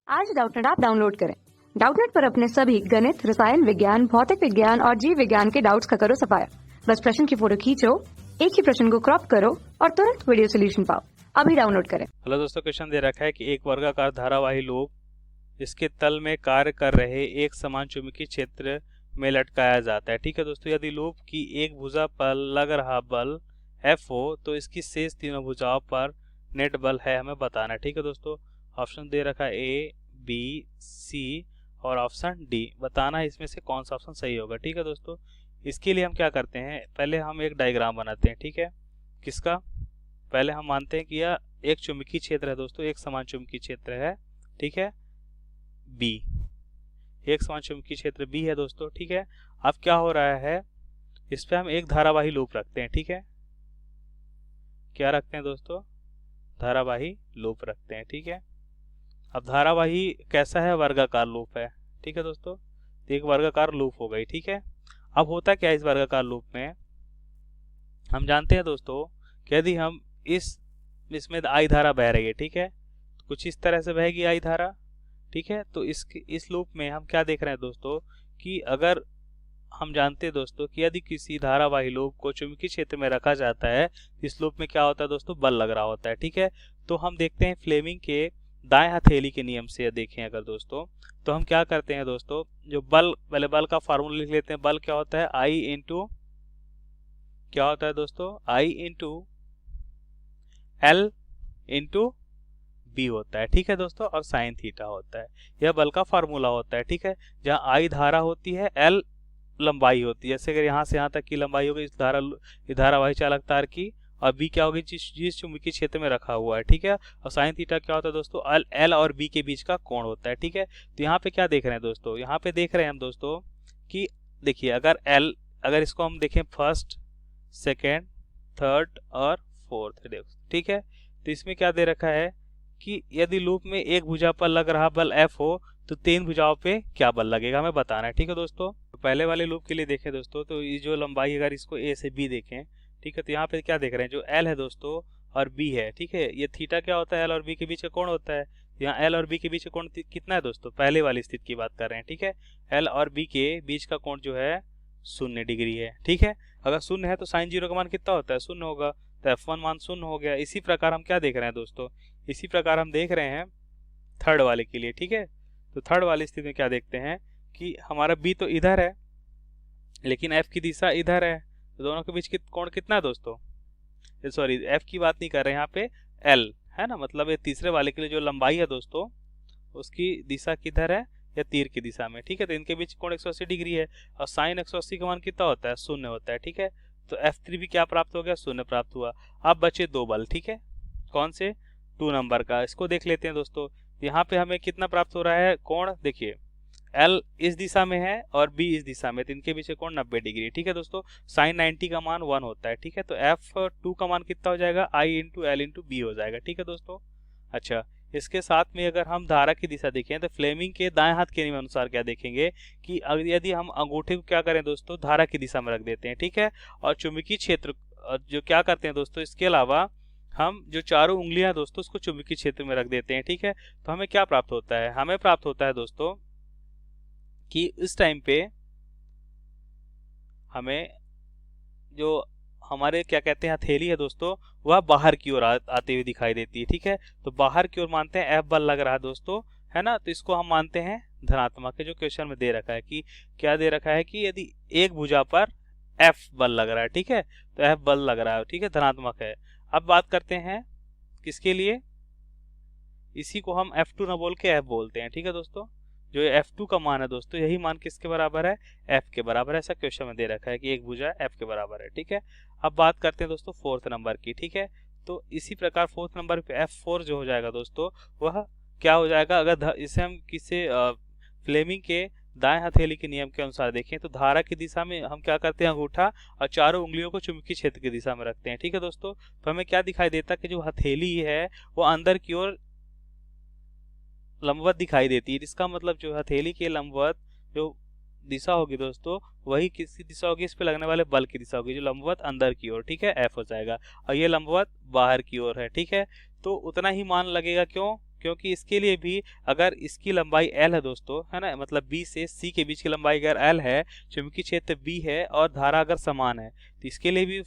आज Doubtnut app download करें। Doubtnut पर अपने सभी गणित, रसायन विज्ञान, भौतिक विज्ञान और जीव विज्ञान के डाउट्स का करो सफाया। बस प्रश्न की फोटो खींचो, एक ही प्रश्न को क्रॉप करो और तुरंत वीडियो सोल्यूशन पाओ। अभी डाउनलोड करें। हेलो दोस्तों, क्वेश्चन दे रखा है कि एक वर्गाकार धारावाही लूप इसके तल में कार्य कर रहे एक समान चुंबकीय क्षेत्र में लटकाया जाता है। ठीक है दोस्तों, यदि लूप की एक भुजा पर लग रहा बल F हो तो इसकी शेष तीनों भुजाओं पर नेट बल है हमें बताना है। ठीक है दोस्तों, ऑप्शन दे रखा है A, B, C और ऑप्शन D। बताना है इसमें से कौन सा ऑप्शन सही होगा। ठीक है दोस्तों, इसके लिए हम क्या करते हैं, पहले हम एक डायग्राम बनाते हैं। ठीक है, किसका, पहले हम मानते हैं कि यह एक चुंबकीय क्षेत्र है दोस्तों, एक समान चुंबकीय क्षेत्र है। ठीक है, B, एक समान चुंबकीय क्षेत्र B है दोस्तों। ठीक है, अब क्या हो रहा है, इस पे हम एक धारावाही लूप रखते हैं। ठीक है, क्या रखते हैं दोस्तों, धारावाही लूप रखते हैं। ठीक है, अब धारावाही कैसा है, वर्गाकार लूप है। ठीक है दोस्तों, तो एक वर्गाकार लूप हो गई। ठीक है, अब होता क्या है इस वर्गाकार लूप में, हम जानते हैं दोस्तों कि यदि हम इसमें आई धारा बह रही है। ठीक है, तो कुछ इस तरह से बहेगी आई धारा। ठीक है, तो इस लूप में हम क्या देख रहे हैं दोस्तों कि अगर हम जानते हैं दोस्तों कि यदि किसी धारावाही लूप को चुंबकीय क्षेत्र में रखा जाता है, इस लूप में क्या होता है दोस्तों, बल लग रहा होता है। ठीक है, तो हम देखते हैं फ्लेमिंग के दाएं हथेली के नियम से देखें अगर दोस्तों, तो हम क्या करते हैं दोस्तों, जो बल, पहले बल का फार्मूला लिख लेते हैं। बल क्या होता है, I इंटू, क्या होता है दोस्तों, I into L into B होता है। ठीक है दोस्तों, और साइन थीटा होता है, यह बल का फार्मूला होता है। ठीक है, जहाँ आई धारा होती है, L लंबाई होती है, जैसे अगर यहाँ से यहाँ तक की लंबाई होगी इस धारावाही चालक तार की, और बी क्या होगी, जिस चुंबकीय क्षेत्र में रखा हुआ है। ठीक है, और साइन थीटा क्या होता है दोस्तों, L और बी के बीच का कोण होता है। ठीक है, तो यहाँ पे क्या देख रहे हैं दोस्तों, यहाँ पे देख रहे हैं हम दोस्तों कि देखिए अगर इसको हम देखें फर्स्ट, सेकेंड, थर्ड और फोर्थ। ठीक है, तो इसमें क्या दे रखा है कि यदि लूप में एक भुजा पर लग रहा बल F हो तो तीन भुजाओं पे क्या बल लगेगा हमें बताना है। ठीक है दोस्तों, तो पहले वाले लूप के लिए देखें दोस्तों, तो ये जो लंबाई अगर इसको A से B देखें, ठीक है, तो यहाँ पे क्या देख रहे हैं, जो L है दोस्तों और B है। ठीक है, ये थीटा क्या होता है, L और B के बीच का कोण होता है। यहाँ L और B के बीच का कोण कितना है दोस्तों, पहले वाली स्थिति की बात कर रहे हैं। ठीक है, L और B के बीच का कोण जो है 0 डिग्री है। ठीक है, अगर 0 है तो साइन 0 का मान कितना होता है, 0 होगा, तो F1 मान 0 हो गया। इसी प्रकार हम क्या देख रहे हैं दोस्तों, इसी प्रकार हम देख रहे हैं थर्ड वाले के लिए। ठीक है, तो थर्ड वाली स्थिति में क्या देखते हैं कि हमारा B तो इधर है लेकिन F की दिशा इधर है, तो दोनों के बीच कोण कितना है दोस्तों, सॉरी F की बात नहीं कर रहे हैं यहाँ पे, L है ना, मतलब ये तीसरे वाले के लिए जो लंबाई है दोस्तों उसकी दिशा किधर है, या तीर की दिशा में। ठीक है, तो इनके बीच कोण 180 डिग्री है, और साइन 180 का मान कितना होता है, 0 होता है। ठीक है, तो F3 भी क्या प्राप्त हो गया, 0 प्राप्त हुआ। अब बचे दो बल। ठीक है, कौन से, 2 नंबर का, इसको देख लेते हैं दोस्तों। यहाँ पे हमें कितना प्राप्त हो रहा है कोण, देखिए L इस दिशा में है और B इस दिशा में, तो इनके बीच कोण 90 डिग्री। ठीक है दोस्तों, साइन 90 का मान 1 होता है। ठीक है, तो F2 का मान कितना हो जाएगा, I into L into B हो जाएगा। ठीक है दोस्तों, अच्छा, इसके साथ में अगर हम धारा की दिशा देखें तो फ्लेमिंग के दाएं हाथ के नियम अनुसार क्या देखेंगे कि यदि हम अंगूठे को क्या करें दोस्तों, धारा की दिशा में रख देते हैं। ठीक है, और चुंबकीय क्षेत्र जो क्या करते हैं दोस्तों, इसके अलावा हम जो चारों उंगलियां दोस्तों उसको चुंबकीय क्षेत्र में रख देते हैं। ठीक है, तो हमें क्या प्राप्त होता है, हमें प्राप्त होता है दोस्तों कि इस टाइम पे हमें जो हमारे क्या कहते हैं हथेली है दोस्तों, वह बाहर की ओर आते हुए दिखाई देती है। ठीक है, तो बाहर की ओर मानते हैं F बल लग रहा है दोस्तों, है ना, तो इसको हम मानते हैं धनात्मक है। जो क्वेश्चन में दे रखा है कि क्या दे रखा है कि यदि एक भुजा पर F बल लग रहा है, ठीक है, तो F बल लग रहा है, ठीक है, धनात्मक है। अब बात करते हैं किसके लिए, इसी को हम F2 ना बोल के F बोलते हैं। ठीक है दोस्तों, जो F2 का मान है दोस्तों, यही मान किसके बराबर है, F के बराबर है। ऐसा क्वेश्चन में दे रखा है कि एक भुजा F के बराबर है। ठीक है, अब बात करते हैं दोस्तों फोर्थ नंबर की। ठीक है, तो इसी प्रकार फोर्थ नंबर पे F4 जो हो जाएगा दोस्तों, वह क्या हो जाएगा, अगर इसे हम किसी फ्लेमिंग के दाएं हथेली के नियम के अनुसार देखें तो धारा की दिशा में हम क्या करते हैं, अंगूठा और चारों उंगलियों को चुंबकीय क्षेत्र की दिशा में रखते हैं। ठीक है दोस्तों, तो हमें क्या दिखाई देता है कि जो हथेली है वो अंदर की ओर लंबवत दिखाई देती है। इसका मतलब जो हथेली के लंबवत जो दिशा होगी दोस्तों, वही किसकी दिशा होगी, इस पे लगने वाले बल की दिशा होगी, जो लंबवत अंदर की ओर। ठीक है, F हो जाएगा, और ये लंबवत बाहर की ओर है। ठीक है, तो उतना ही मान लगेगा, क्यों, क्योंकि इसके लिए भी अगर इसकी लंबाई l है दोस्तों, है ना, मतलब B से C के बीच की लंबाई अगर l है, चुंबकीय क्षेत्र B है और धारा अगर समान है, तो इसके लिए भी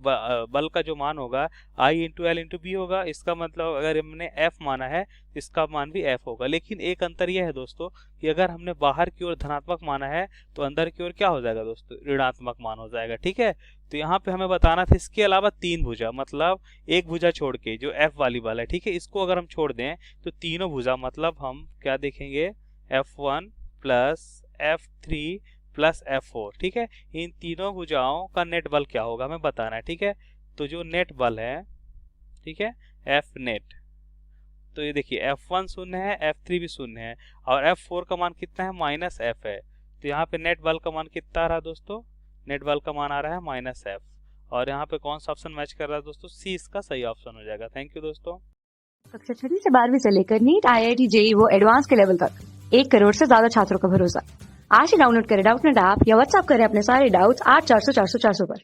बल का जो मान होगा I into L into B होगा। इसका मतलब अगर हमने F माना है तो इसका मान भी F होगा। लेकिन एक अंतर यह है दोस्तों कि अगर हमने बाहर की ओर धनात्मक माना है तो अंदर की ओर क्या हो जाएगा दोस्तों, ऋणात्मक मान हो जाएगा। ठीक है, तो यहाँ पे हमें बताना था इसके अलावा 3 भुजा, मतलब एक भुजा छोड़ के जो F वाली बल है, ठीक है, इसको अगर हम छोड़ दें तो तीनों भुजा, मतलब हम क्या देखेंगे, F1 plus F3 plus F4। ठीक है, इन तीनों भुजाओं का नेट बल क्या होगा हमें बताना है। ठीक है, तो जो नेट बल है, ठीक है, F नेट, तो ये देखिए F1 शून्य है, F3 भी शून्य है और F4 का मान कितना है, माइनस F है। तो यहाँ पे नेट बल का मान कितना आ रहा है दोस्तों, नेट बल का मान आ रहा है माइनस F। और यहाँ पे कौन सा ऑप्शन मैच कर रहा है दोस्तों, सी इसका सही ऑप्शन हो जाएगा। थैंक यू दोस्तों। कक्षा 6 से 12वीं से लेकर नीट, IIT, JEE वो एडवांस के लेवल तक 1 करोड़ से ज्यादा छात्रों का भरोसा। आज ही डाउनलोड करें डाउटनेट ऐप या व्हाट्सएप करें अपने सारे डाउट्स 8400 400 400 पर।